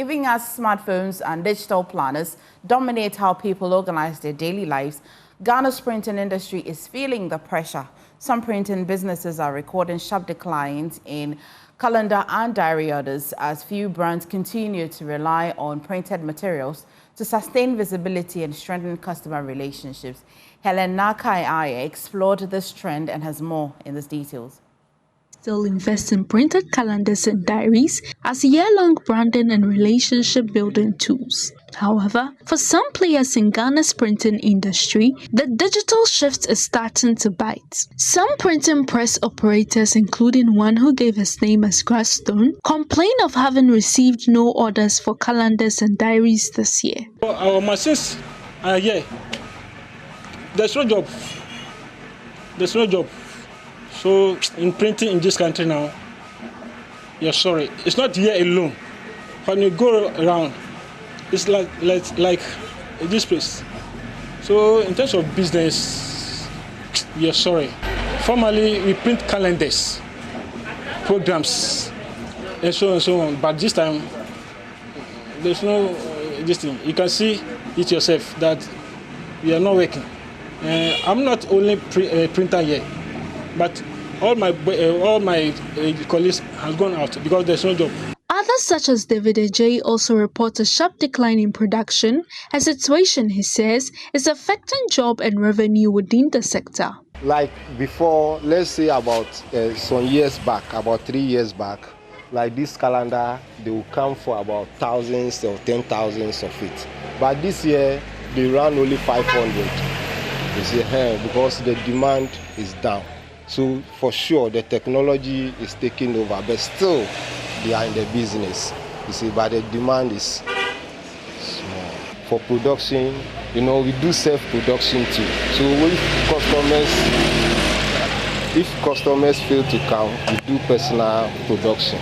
even as smartphones and digital planners dominate how people organize their daily lives, Ghana's printing industry is feeling the pressure. Some printing businesses are recording sharp declines in calendar and diary orders as few brands continue to rely on printed materials to sustain visibility and strengthen customer relationships. Helen Nakai explored this trend and has more in these details. Still invest in printed calendars and diaries as year-long branding and relationship building tools. However, for some players in Ghana's printing industry, the digital shift is starting to bite. Some printing press operators, including one who gave his name as Grassstone, complain of having received no orders for calendars and diaries this year. Our machines are here. There's no job. There's no job. So in printing in this country now, you're sorry. It's not here alone. When you go around, it's like this place. So in terms of business, you're sorry. Formerly, we print calendars, programs, and so on. But this time, there's no this thing. You can see it yourself that we are not working. I'm not only printer here, but all my colleagues have gone out because there's no job. Others such as David Ajay also report a sharp decline in production, a situation he says is affecting job and revenue within the sector. Like before, let's say about some years back, about 3 years back, like this calendar, they will come for about thousands or 10,000s of it. But this year, they run only 500. You see, because the demand is down. So for sure, the technology is taking over, but still they are in the business. You see, but the demand is small. For production, we do self-production too. So if customers fail to come, we do personal production.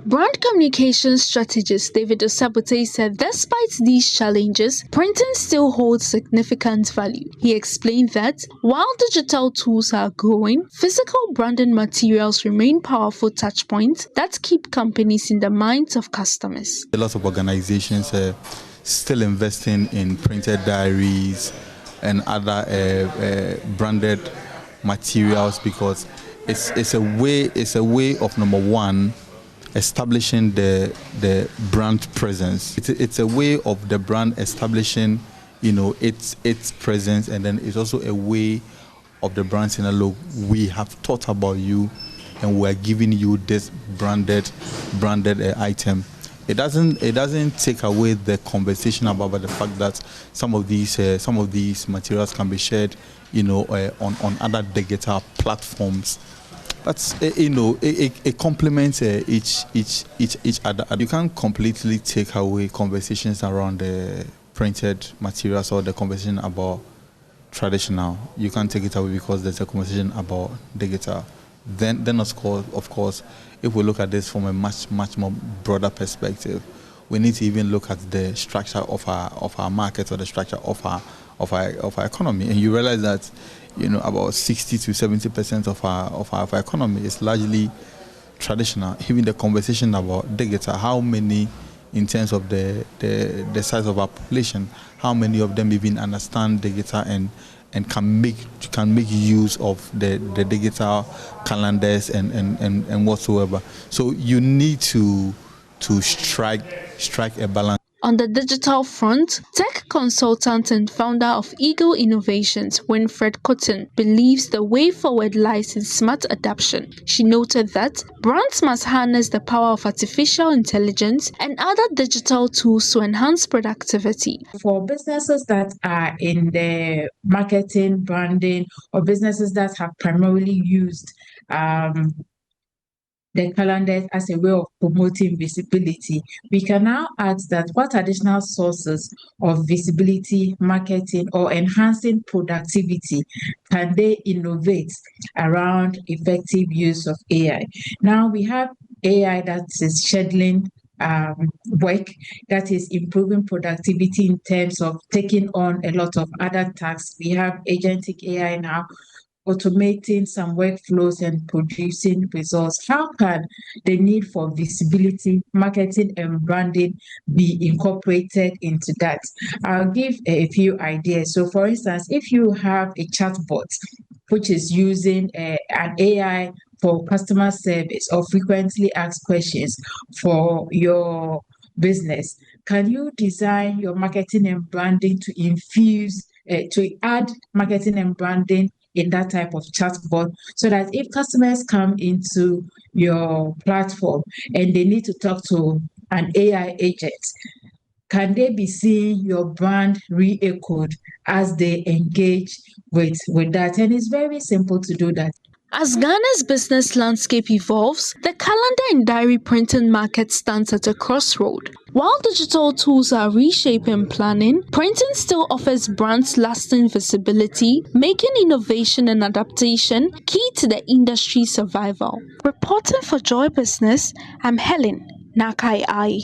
Brand communication strategist David Osabote said despite these challenges, printing still holds significant value. He explained that while digital tools are growing, physical branding materials remain powerful touchpoints that keep companies in the minds of customers. A lot of organizations are still investing in printed diaries and other branded materials because it's a way of, number one, establishing the brand presence. It's a way of the brand establishing its presence, and then it's also a way of the brand saying, look, we have thought about you and we're giving you this branded item. It doesn't take away the conversation about the fact that some of these materials can be shared on other digital platforms. But it complements each other. You can't completely take away conversations around the printed materials or the conversation about traditional. You can't take it away because there's a conversation about digital. Then of course, if we look at this from a much more broader perspective, we need to even look at the structure of our market or the structure of our economy, and you realize that about 60 to 70% of our economy is largely traditional. Even the conversation about digital, how many, in terms of the size of our population, how many of them even understand digital and can make use of the digital calendars and whatsoever. So you need to strike a balance. On the digital front, tech consultant and founder of Eagle Innovations, Winfred Cotton, believes the way forward lies in smart adoption. She noted that brands must harness the power of artificial intelligence and other digital tools to enhance productivity. For businesses that are in the marketing, branding, or businesses that have primarily used the calendar as a way of promoting visibility, we can now ask that what additional sources of visibility, marketing, or enhancing productivity can they innovate around effective use of AI? Now we have AI that is scheduling work, that is improving productivity in terms of taking on a lot of other tasks. We have agentic AI now automating some workflows and producing results. How can the need for visibility, marketing, and branding be incorporated into that? I'll give a few ideas. So, for instance, if you have a chatbot which is using an AI for customer service or frequently asked questions for your business, can you design your marketing and branding to infuse, to add marketing and branding in that type of chatbot, so that if customers come into your platform and they need to talk to an AI agent, can they be seeing your brand re-echoed as they engage with that? And it's very simple to do that. As Ghana's business landscape evolves, the calendar and diary printing market stands at a crossroad. While digital tools are reshaping planning, printing still offers brands lasting visibility, making innovation and adaptation key to the industry's survival. Reporting for Joy Business, I'm Helen Nakai Ai.